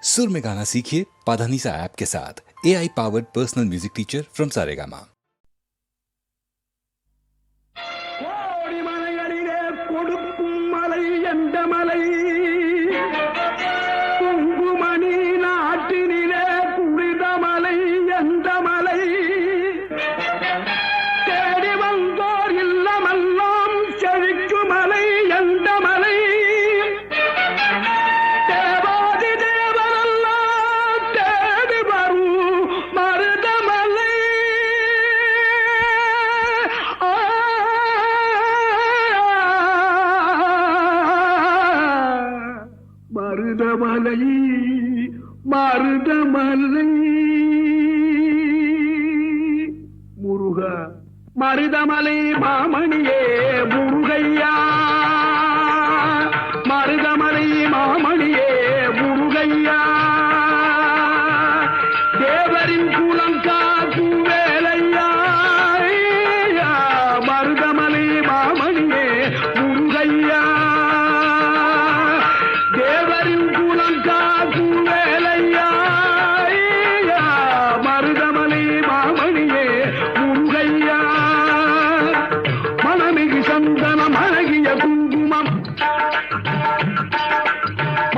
सुर में गाना सीखिए पाधानीसा ऐप के साथ। AI powered personal music teacher from Saregama. Marudhamalai Muruga Marudhamalai மாமணியே முருகையா மருதமலை மாமணியே முருகையா தேவரின் குலம் காக்கும் வேலையா மருதமலை மாமணியே முருகையா தேவரின் குலம் காக்கும் வேலையா மருதமலை மாமணியே முருகையா மனமிகு சந்தனம் அழகிய குங்குமம்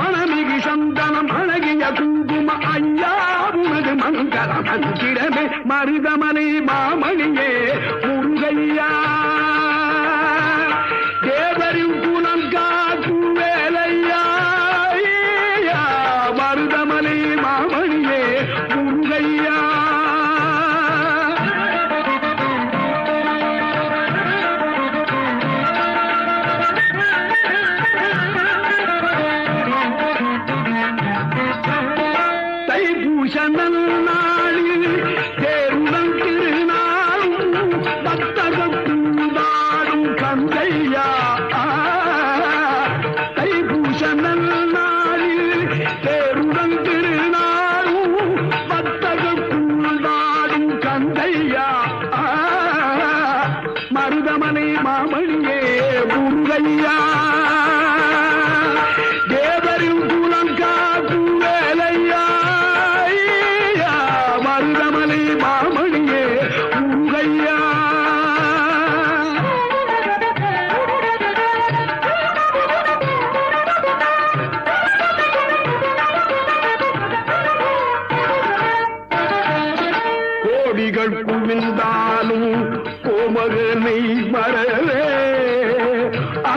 மனமிகு சந்தனம் அழகிய குங்கும ஐயா உனது மங்கள மந்திரமே மருதமலை மாமணியே முருகையா தேவரின் குலம் காக்கும் வேலையா மருதமலை மாமணியே முருகையா தைப்பூசணல் நாளில் தேருடன் திருநாளும் பக்தர்கள் கூடாடும் கந்தையா தைப்பூசணல் நாளில் தேருடன் திருநாளும் பக்தர்கள் கூடாடும் கந்தையா மருதமலை மாமணியே முருகையா தேவரின் குலம் காக்கும் வேலையா மருதமலை மாமணியே முருகையா கோடிகள் குவிந்தாலும் கோமகனை மறவே ஆ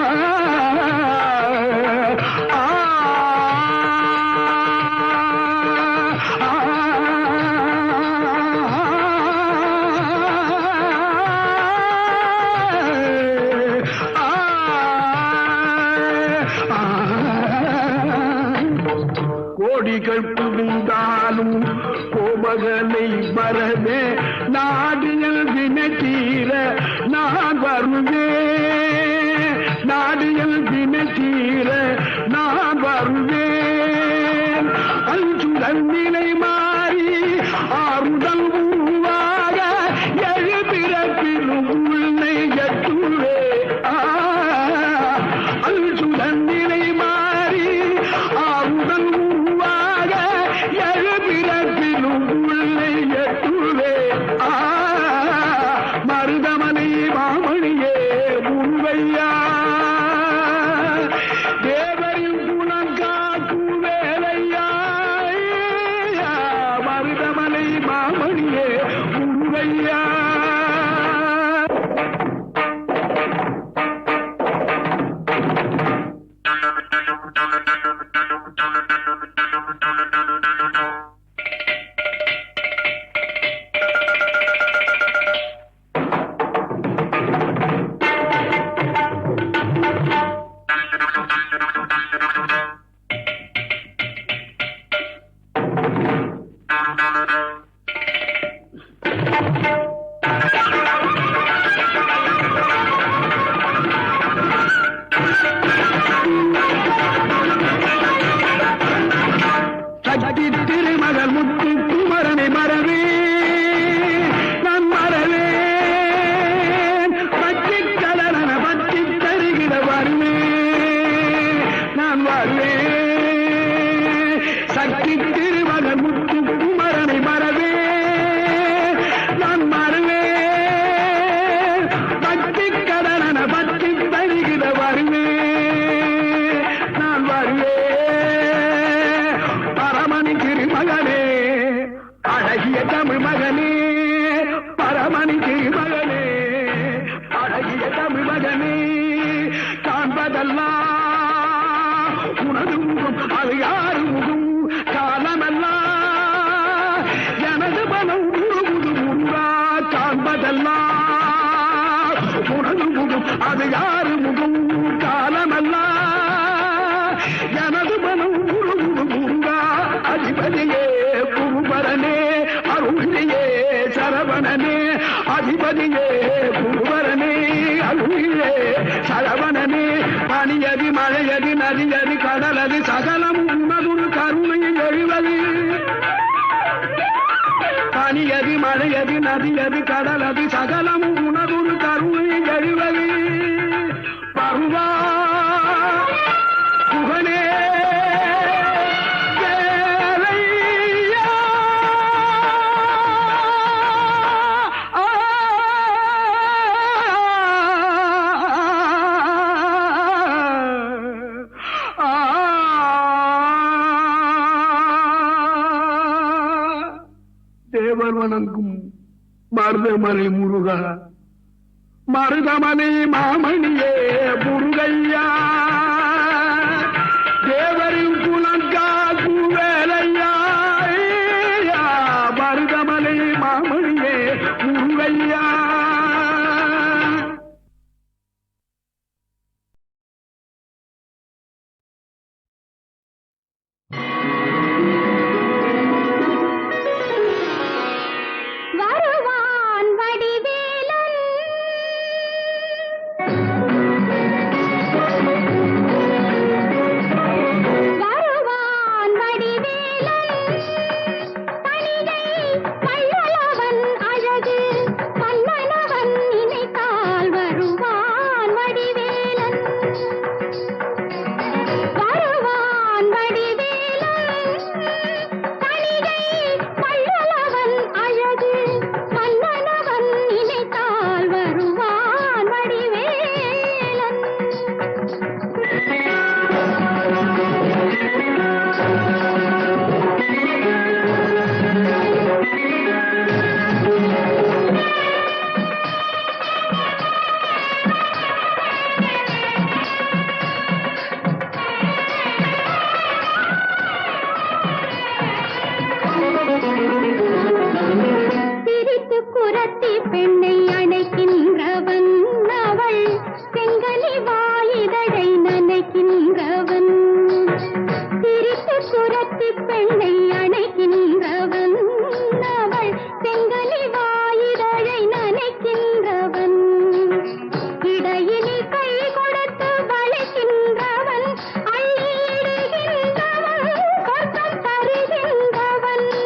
ஆ கோடிகள் புரிந்தாலும் கோமகனை மறவே நாடியல் வினை தீர நான் வருவேன் நாடியல் வினை தீர நான் வருவேன் அஞ்சுடன் நிலை மாறி ஆறுதல் உருவாக எழுபிறப்பிலும் உன்னை எட்டுவே அஞ்சுடன் நிலை மாறி ஆறுதல் உருவாக எழுபிறப்பிலும் உன்னை எட்டுவே மருதமலை மாமணியே முருகையா தேவரின் குலம் காக்கும் வேலையா மருதமலை மாமணியே முருகையா திருமகள் முத்து குமரனை மறவே நான் மறவேன் பற்றி கலன பற்றி தருகிற வருவேன் நான் வருவேன் சக்தி அழகிய தமிழ் மகனே பரமனிக்கு மகனே அழகிய தமிழ் மகனே காண்பதெல்லாம் உனது முகம் அது யாரு முகம் காலமெல்லாம் எனது மனம் உருகுது முருகா காண்பதெல்லாம் உனது முகம் அது யாரு முகம் காலமெல்லாம் எனது மனம் உருகுது முருகா அதிபதியே குருபரனே அருளியே சரவணனே அதிபதியே குருபரனே அருளியே சரவணனே பனியதி மழையதி நதியதி கடலது சகலம் உனதுரு கருணையில் எழுவது பனியதி மழையதி நதியதி கடலது சகலம் உனதுரு கருணையில் எழுவது பருவா புகனே தேவர் வணங்கும் மருதமலை முருகா மருதமலை மாமணியே முருகையா தேவரின் குலங்காக்கு வேலையா மருதமலை மாமணியே முருகையா வருவான் வடிவேலன் வருகின்றவன்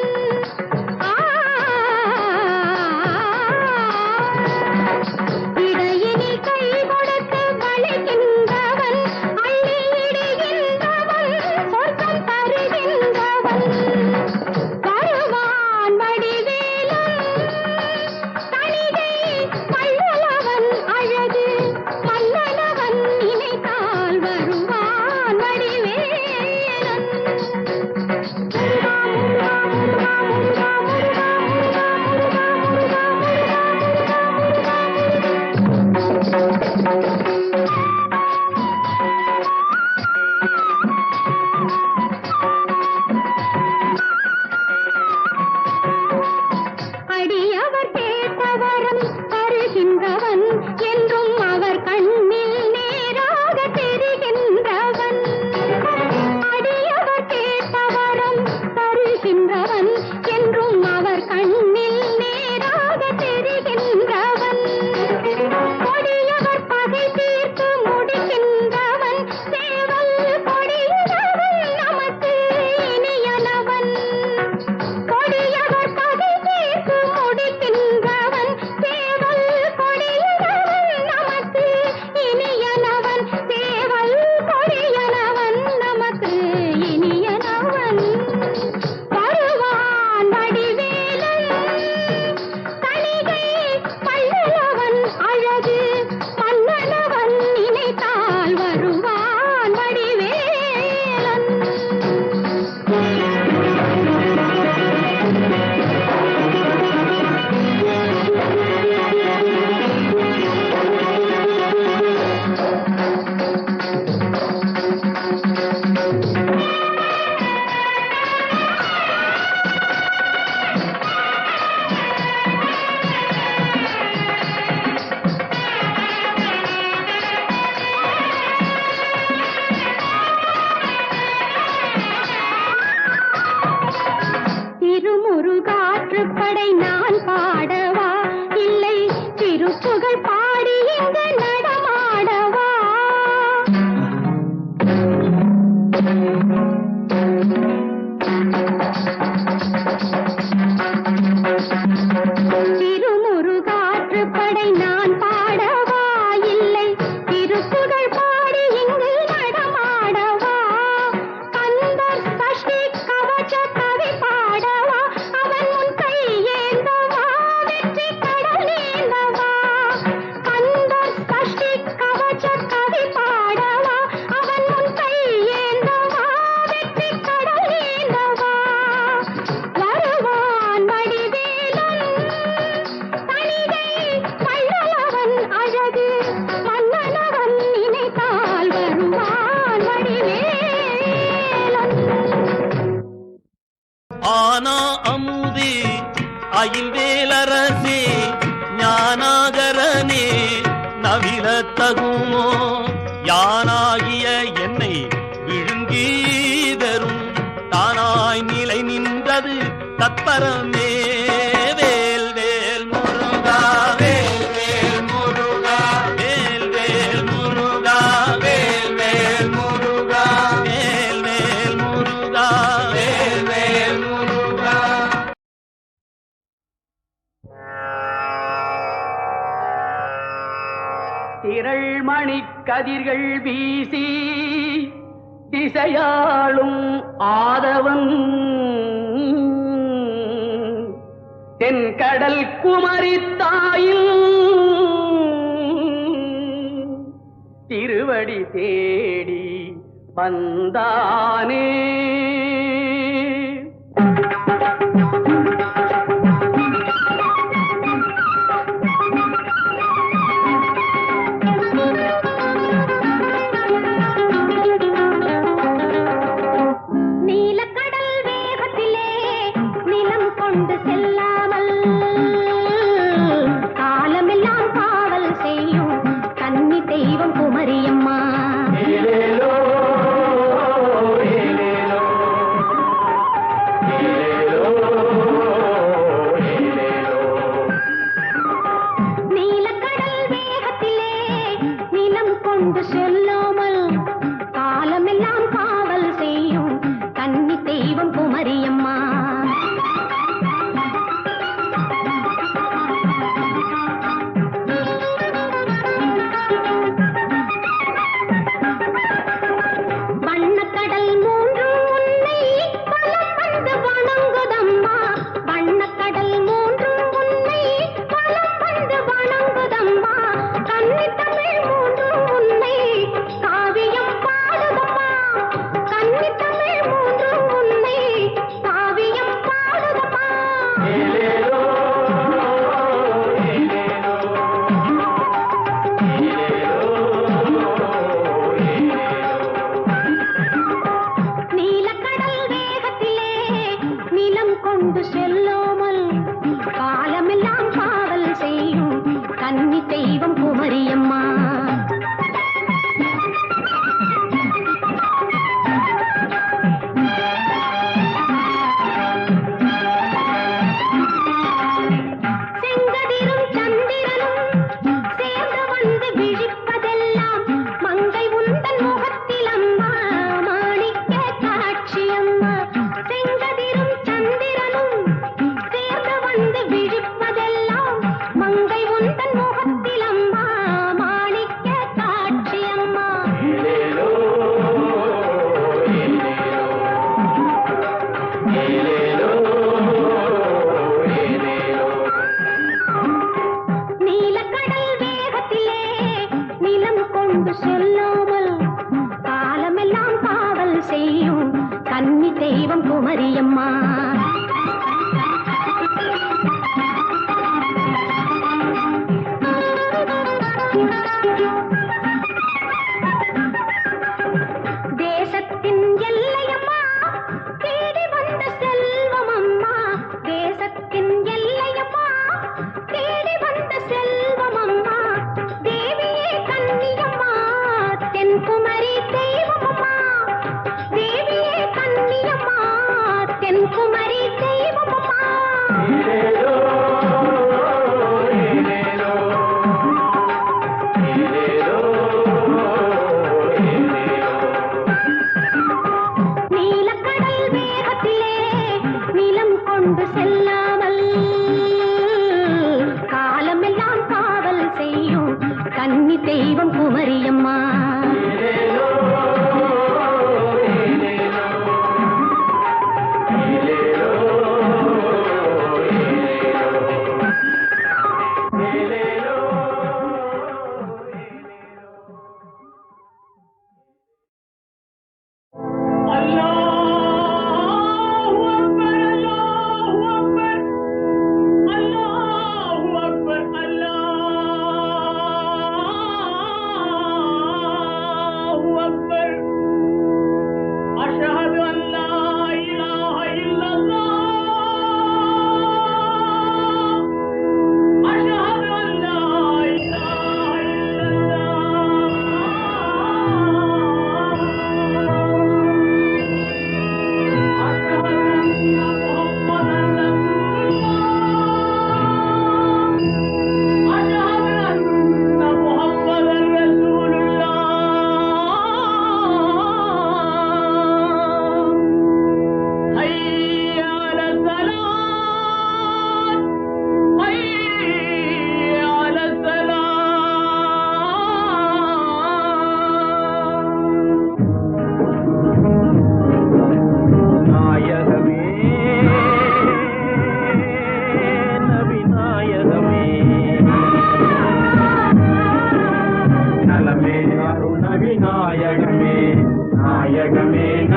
ஆனா அமுதே அயில்வேலரசே ஞானாகரனே நவில தகுமோ யானாகிய என்னை விழுங்கீதரும் தானாய் நிலை நின்றது தற்பரமே வேல் வேல் முருகா வேல் வேல் முருகா வேல் வேல் முருகா வேல் வேல் முருகா வேல் வேல் முருகா வேல் வேல் முருகா. திரள்மணி கதிர்கள் வீசி திசையாளும் ஆதவன் தென்கடல் குமரி தாயில் திருவடி தேடி வந்தானே. நீலக்கடல் வேகத்திலே நிலம் கொண்டு செல்லாமல் காலமெல்லாம் காவல் செய்யும் கன்னி தெய்வம் குமரியம்மா. நீலக்கடல் வேகத்திலே நிலம் கொண்டு செல்லாமல் காலமெல்லாம் காவல் செய்யும் கன்னி தெய்வம் குமரியம்மா. வண்ணக்கடல் மூன்றும் உன்னை வலம் வந்து வணங்குதம்மா. வண்ணக்கடல் மூன்றும் உன்னை வலம் வந்து வணங்குதம்மா. கன்னி தமிழ் மூன்றும் உன்னை காவியம் பாடுதம்மா. கன்னி தமிழ் மூன்றும் உன்னை காவியம் பாடுதம்மா. நீலக்கடல் வேகத்திலே நிலம் கொண்டு செல்லாமல் காலமெல்லாம் காவல் செய்யும் கன்னி தெய்வம் குமரியம்மா. செங்கதிரும் சந்திரனும் சேர்ந்து வந்து விழிப்பதெல்லாம் மங்கை உந்தன் முகத்தில் அம்மா மாணிக்க காட்சியம்மா. செங்கதிரும் சந்திரனும் சேர்ந்து வந்து விழிப்பதெல்லாம் மங்கை உந்தன் முகத்தில் அம்மா மாணிக்க காட்சியம்மா. நீலக்கடல் வேகத்திலே நிலம் கொண்டு செல்லாமல் காலமெல்லாம் காவல் செய்யும் கன்னி தெய்வம் குமரியம்மா. தேசத்தின் எல்லையம்மா தேடி வந்த செல்வம் அம்மா. தேசத்தின் எல்லையம்மா தேடி வந்த செல்வம் அம்மா. தேவியே கன்னியம்மா தென்குமரி தெய்வமம்மா. தேவியே கன்னியம்மா தென்குமரி தெய்வமம்மா. நீலக்கடல் வேகத்திலே நிலம் கொண்டு செல்லாமல் காலமெல்லாம் காவல் செய்யும் கன்னி தெய்வம் குமரியம்மா. அல்லாஹ் அக்பர், அல்லாஹ்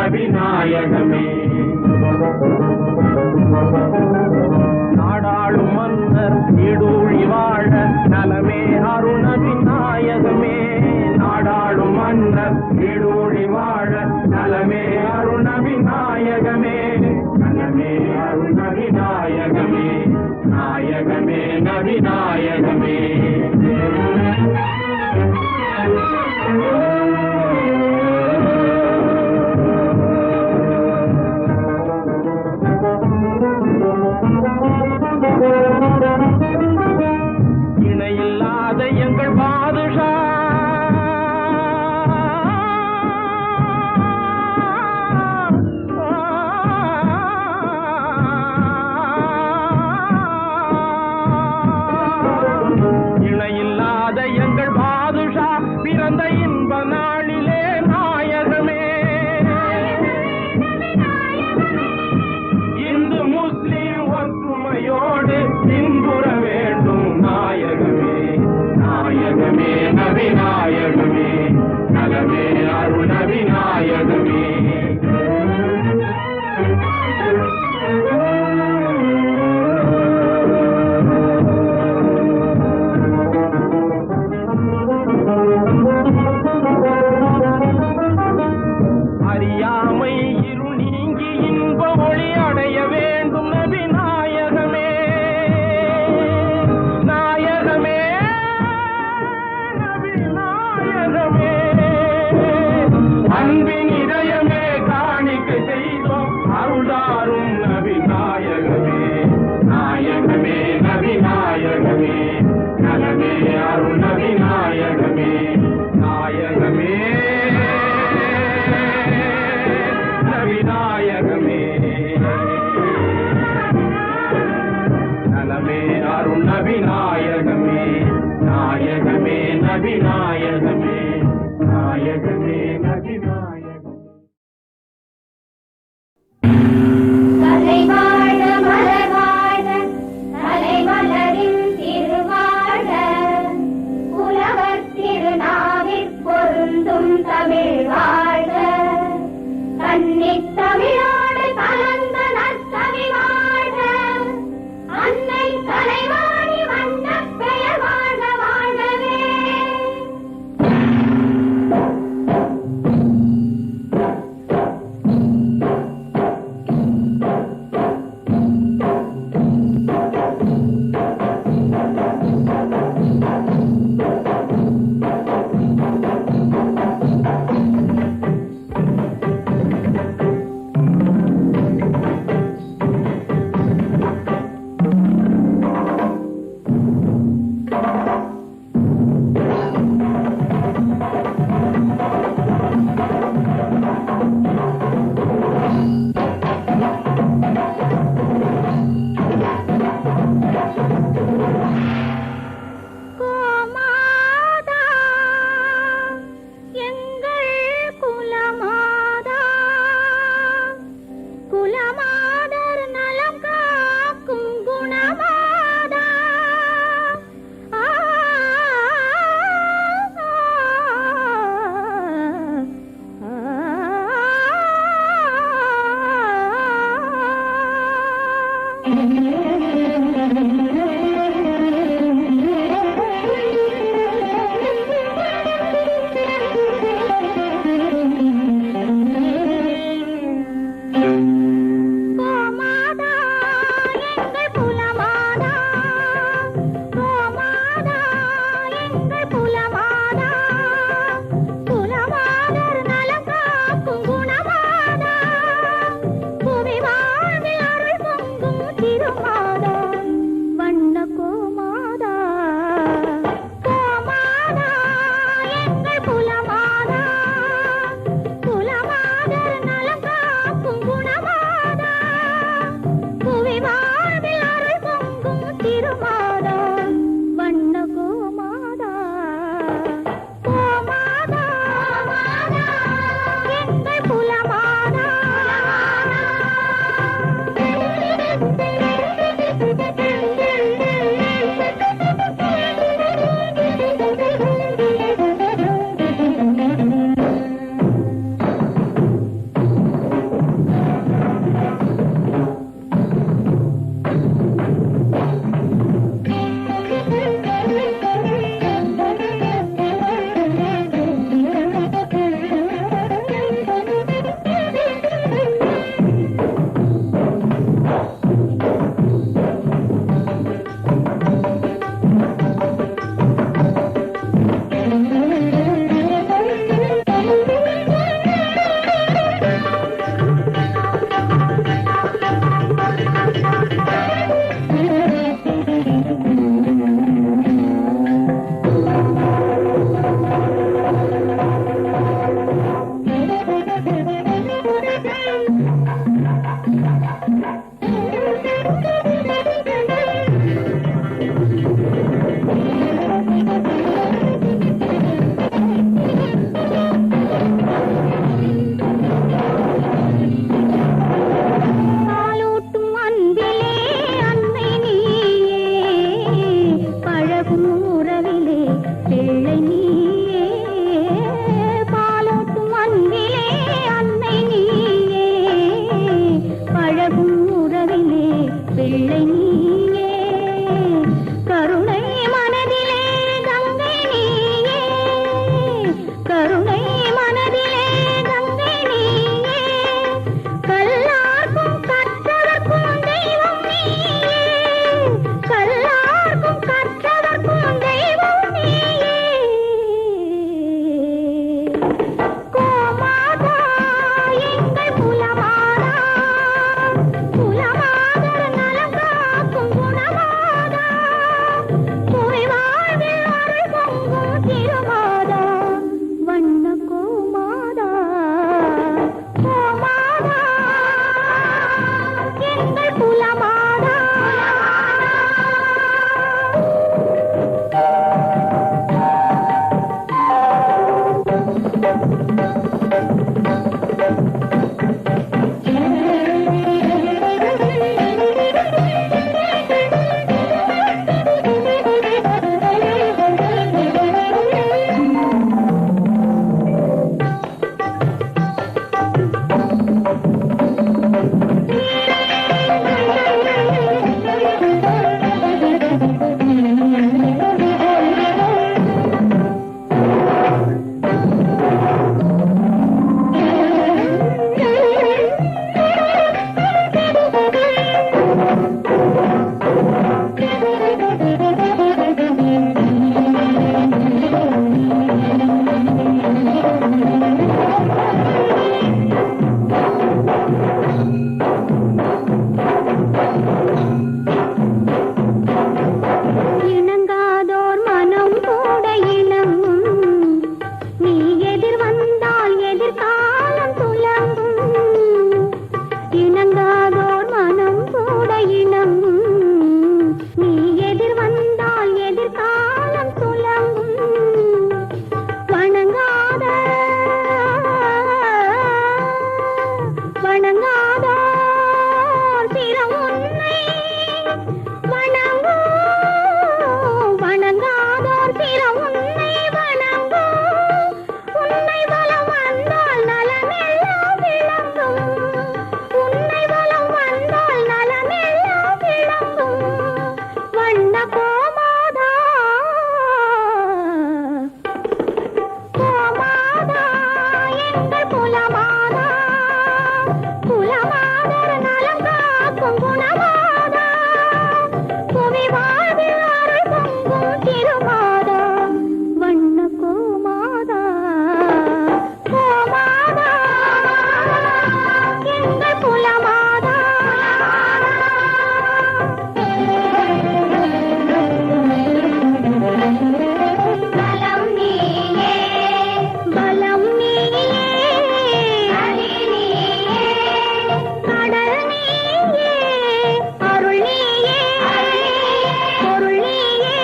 நபிநாயகமே நாடாளும் மன்னர் நீடூழி வாழ நலமே அருணவிநாயகமே நாடாளும் மன்னர் நீடூழி வாழ நலமே அருணவிநாயகமே நலமே அருணவிநாயகமே நாயகமே நவிநாயகமே இணையில்லாத எங்கள் பாதுஷா இணையில்லாத எங்கள் பாதுஷா பிறந்த இன்ப நாளிலே நாயகமே இந்து முஸ்லிம் ஒற்றுமையோடு இன்புற வேண்டும் நாயகமே நாயகமே நவிநாயகமே நலமே அருணவிநாயகமே அறியாமை இருள் நீங்கி இன்ப ஒளி அடைய வேண்டும் நபிநாயகமே நாயகமே நபிநாயகமே அன்பின் இதயமே காணிக்கை செய்தோம் அருளாரும் நபிநாயகமே நாயகமே நபிநாயகமே நலமே அருள் நபிநாயகமே நாயகமே நவிநாயகமே நலமே அருள் நவிநாயகமே நாயகமே நவிநாயகமே நாயகமே நவிநாயகமே கலை வாழ மலர் வாழ கலை மலரின் திருவாழ புலவர் திருநாவிற் பொருந்தும் தமிழ் வாழ கன்னித் தமிழோடு கலந்த நற்கவி வாழ அன்னை கலைவாணி வண்ணப் பெயர் வாழ்க வாழ்கவே கோமாதா எங்கள் குலமாதா குலமாதர் நலம் காக்கும் குணமாதா கோமாதா எங்கள் குலமாதா கோமாதா எங்கள் குலமாதா குலமாதர் நலம் காக்கும் குணமாதா புவி வாழ்வில் அருள் பொங்கும் திருமாதா வண்ண உறவிலே பிள்ளை நீயே கருணை மனதிலே கங்கை நீயே கருணை மனதிலே கங்கை நீயே கல்லார்க்கும் கற்றவர்க்கும் தெய்வம் நீயே கல்லார்க்கும் கற்றவர்க்கும் தெய்வம் நீயே கோமாதா எங்கள் குலமாதா குலமாதர் நலம் காக்கும் குணமாதா புவி வாழ்வில் அருள் பொங்கும் திருமாதா வண்ண கோமாதா கோமாதா எங்கள் குலமாதா இணங்காதோர் மனம் கூட இணங்கும் நீ எதிர் வந்தால் எதிர்காலம் துலங்கும் இணங்காதோர் மனம் கூட இணங்கும் நீ எதிர் வந்தால் எதிர்காலம் துலங்கும் வணங்காத வணங்காதோர் சிரம் உன்னை வணங்கும் வணங்காதோர் சிரம் உன்னை வணங்கும் உன்னை வலம் வந்தால் நலமெல்லாம் விளங்கும் உன்னை வலம் வந்தால் நலமெல்லாம் விளங்கும் வண்ண கோமாதா கோமாதா எங்கள் குலமாதா குலமாதர் நலம் காக்கும் குணமாதா புவி வாழ்வில் அருள் பொங்கும் திருமாதா வண்ண கோமாதா கோமாதா எங்கள் குலமாதா பலம் நீயே பலம் நீயே அடி நீயே கடல் நீயே அருள் நீயே பொருள் நீயே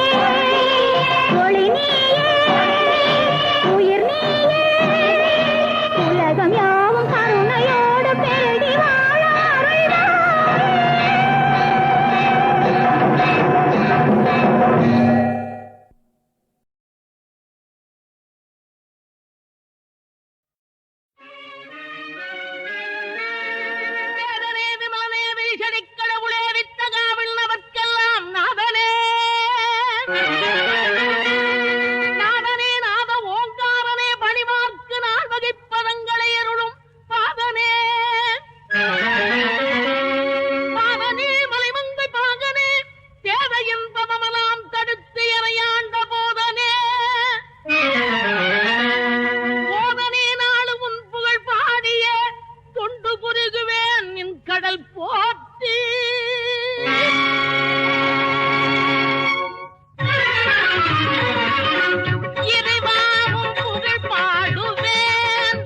ஒளி நீயே உயிர் நீயே உலகம் யாவும் கருணையோடு பெருகி வாழ அருள்வாய் வேதனே விமலனே விரிசடைக் கடவுளே வித்தகாவில் நமக்கெல்லாம் நாதனே நாதனே நாத ஓங்காரனே பணிமார்க்கு நாள் வகைப்பதங்களை அருளும் பாதனே பாதனே மலைமங்கை பாகனே தேவையின் பதமெல்லாம் தடுத்து எனையாண்ட போதனே போதனே நாளு உன் புகழ் பாடிய தொண்டு புரிகுவேன் நின் கடல் போற்றி இறைவா உன் புகழ் பாடுவேன்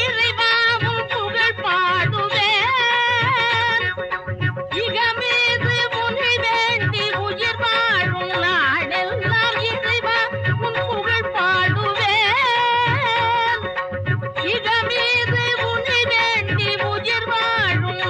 இறைவா உன் புகழ் பாடுவேன் இகமீது உன்னை வேண்டி உயிர் வாழும் நாடெல்லாம் இறைவா உன் புகழ் பாடுவேன் இடமீது உன்னை வேண்டி உயிர் வாழும்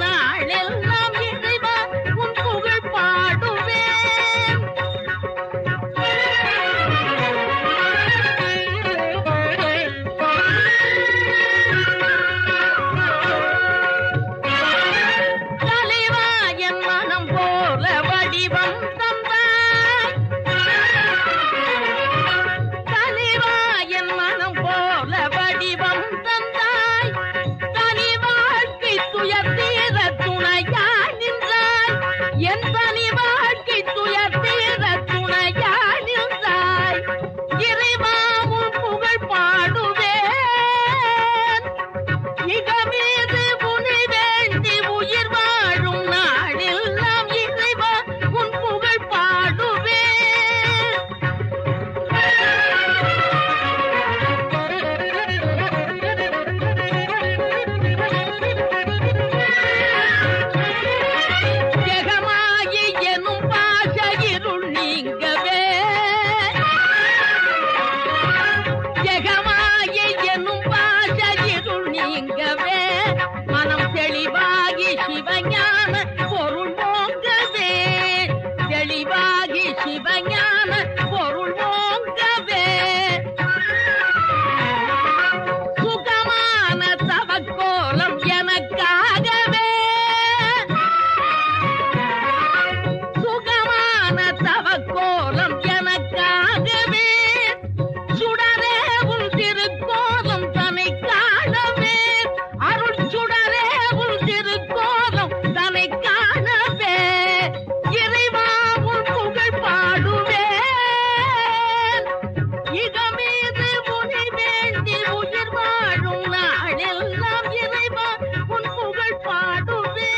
சிவஞான பொருள் ஓங்கவே தெளிவாகி சிவஞான பொருள் ஓங்கவே சுகமான தவக்கோலம் எனக்காகவே சுகமான தவக்கோலம் எனக்காகவே சுடரே உன் திருக்கோலம் தன்னை காணவே அருள் சுடரே உன் திருக்கோலம் தன்னை காணவே இறைவா உன் புகழ் பாடுவேன் இகமீது உனை வேண்டி உயிர் வாழும் நாளெல்லாம் இறைவா உன் புகழ் பாடுவேன்.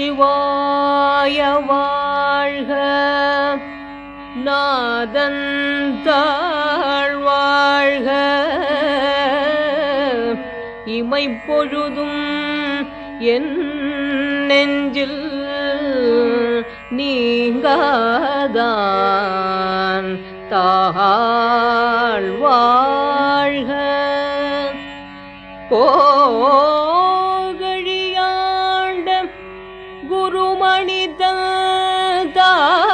நமச்சிவாய வாழ்க நாதன் தாழ்வாழ்க இமைப்பொழுதும் என் நெஞ்சில் நீங்காதான் தாழ்வாழ்க கோகழியாண்ட குருமணித தாழ்வாழ்க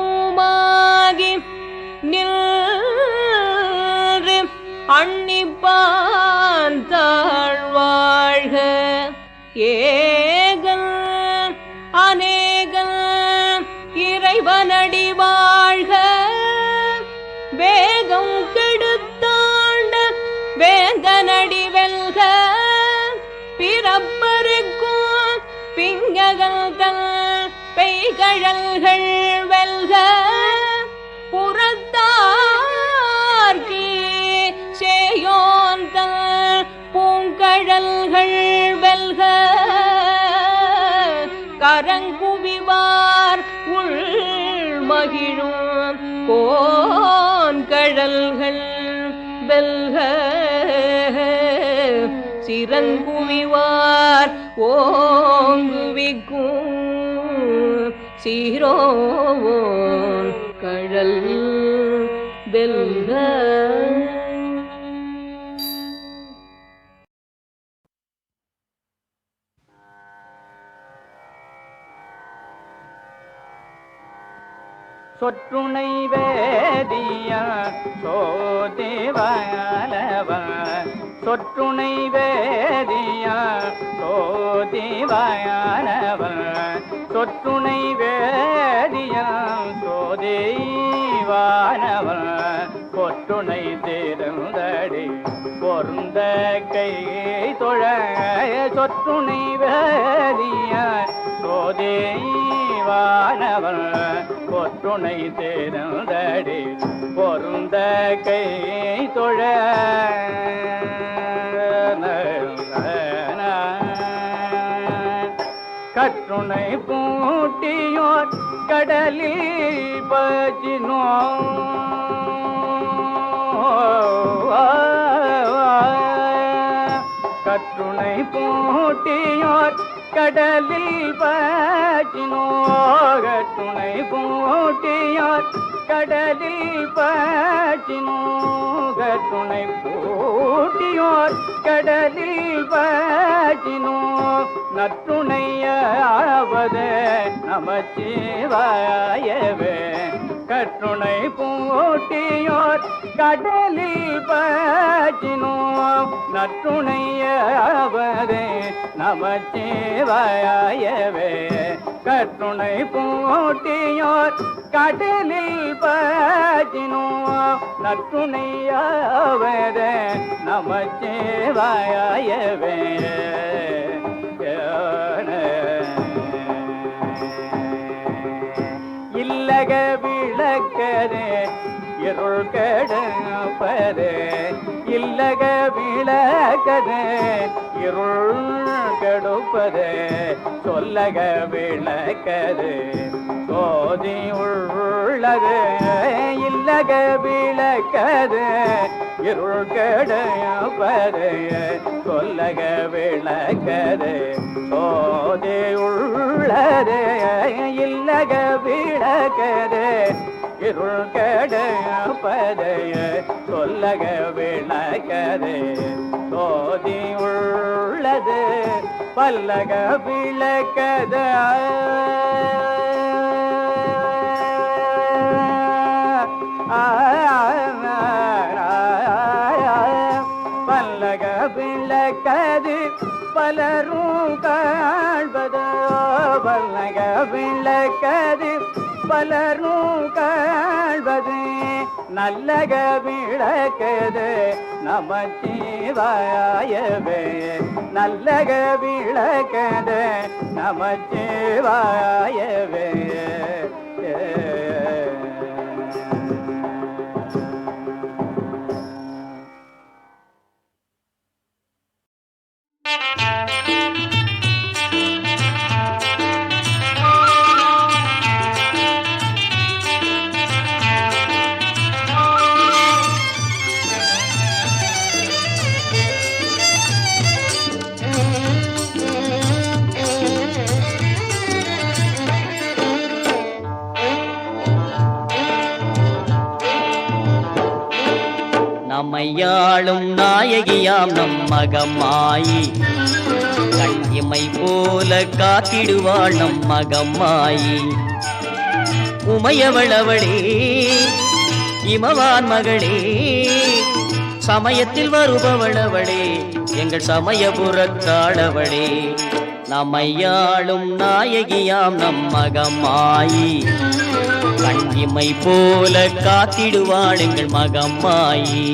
ஆகமமாகி நின்று அன்னிப்பான் தாழ்வாழ்க ஏகன் அநேகன் இறைவனடி வாழ்க வேகம் கெடுத்தாண்ட வேந்தனடி வெல்க பிறப்பருக்கும் பிங்ககள் தன் பெய்கழல்கள் வெல்க புறத்தார்க்கு சேயோன் தன் பூங்கழல்கள் வெல்க கரங்குவிவார் உள் மகிழும் கோன்கழல்கள் வெல்க சிறங்குவிவார் ஓங்குவிக்கும் சீரோன் கழல் வெல்க. சொற்றுணை வேதிய சோதிவயலவன் சொற்றுணை வேதிய சோதிவயலவன் சொற்றுணை வேதிய சோதிவானவன் பொற்றுணை திருந்தடி பொருந்த கை தொழ சொற்றுணை வேதிய சோதிவானவன் பொற்றுணை தேர்ந்தடி பொருந்த கை தொழ கற்றுணை பூட்டியோர் கடலில் பஜினோ கற்றுணை பூட்டியோர் கடலில் பஜினோ கற்றுணை பூட்டியோர் கடலில் பஜினோ கற்றுணை பூட்டியோர் கடலில் பஜினோ நற்றுணையாவது நமச்சிவாயவே கற்றுணை பூட்டியோர் கடலில் பஜினோ நற்றுணையாவது நமச்சிவாயவே கற்றுணை பூட்டியோர் கடலில் பஜினோ நற்றுணையாவத நமச்சிவாயவே இல்லக விளக்கதே இருள் கெடுப்பதே இல்லக விளக்கதே இருள் கெடுப்பதே சொல்லக விளக்கதே சோதி உள்ளது இல்லக விளக்கதே இருள் கெடுப்பதே சொல்லக விளக்கதே சோதி உள்ளதே இல்லக விளக்கதே இருள் கெடுப்பதைய சொல்லக விளக்கதே சோதி உள்ளது பல்லக விளக்கத பல்லக விளக்கது பலரும் காண்பது பல்லக விளக்கது பலரும் காண்பது நல்லக விளக்கது நமச்சிவாயவே நல்லக விளக்கது நமச்சிவாயவே நம்மையாளும் நாயகியாம் நம் மகமாயி கண்ணிமை போல காத்திடுவாள் நம் மகமாயி உமையவளவளே இமவான் மகளே சமயத்தில் வருபவளவளே எங்கள் சமயபுரத்தாளவளே நம்மையாளும் நாயகியாம் நம் மகமாயி கண்ணிமை போல காத்திடுவாள் எங்கள் மகமாயி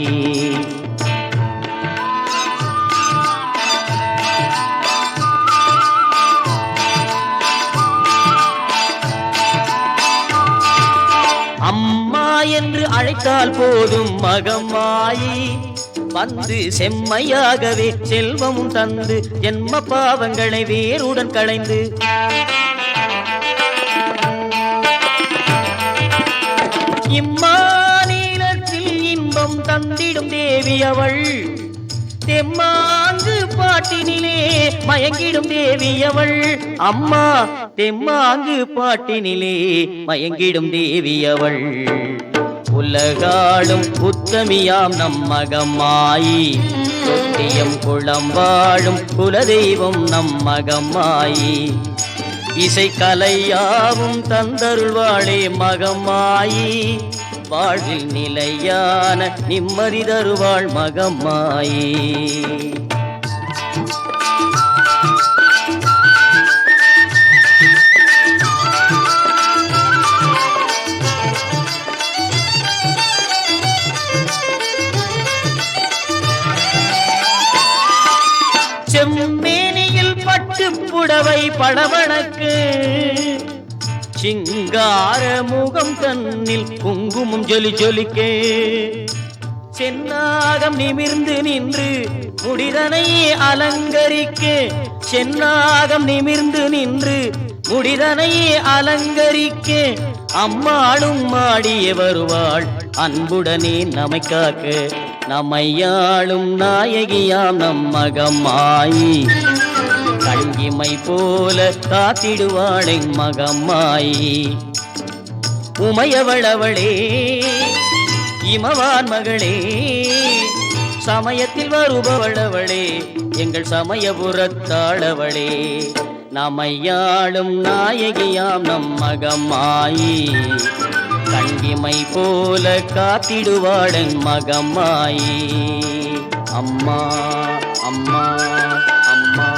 அம்மா என்று அழைத்தால் போதும் மகமாயி வந்து செம்மையாகவே செல்வமும் தந்து ஜென்ம பாவங்களை வேருடன் களைந்து இம்மாநிலத்தில் இன்பம் தந்திடும் தேவி அவள் தெம்மாங்கு பாட்டினிலே மயங்கிடும் தேவி அவள் அம்மா தெம்மாங்கு பாட்டினிலே மயங்கிடும் தேவி அவள் உலகாளும் உத்தமியாம் நம் மகமாயி தொட்டியம் குளம் வாழும் குலதெய்வம் நம் மகமாயி இசைக்கலையாவும் தந்தருள்வாளே மகமாயி வாழ்வில் நிலையான நிம்மதி தருவாள் மகமாயி செம்மேனியில் பட்டு புடவை பளபளக்கு சிங்கார முகம் தன்னில் குங்குமம் ஜொலி ஜொலிக்கே சென்னாகம் நிமிர்ந்து நின்று முடிதனை அலங்கரிக்க சென்னாகம் நிமிர்ந்து நின்று முடிதனை அலங்கரிக்க அம்மாளும் மாடிய வருவாள் அன்புடனே நம்மை காக்க நம்மையாளும் நாயகியாம் நம் மகமாயி கண்ணிமை போல காத்திடுவாள் என் மகமாயி உமையவளவளே இமவான் மகளே சமயத்தில் வருபவளவளே எங்கள் சமயபுரத்தாளவளே நம்மையாளும் நாயகியாம் நம் மகமாயி கண்ணிமை போல காத்திடுவாள் என் மகமாயி அம்மா அம்மா அம்மா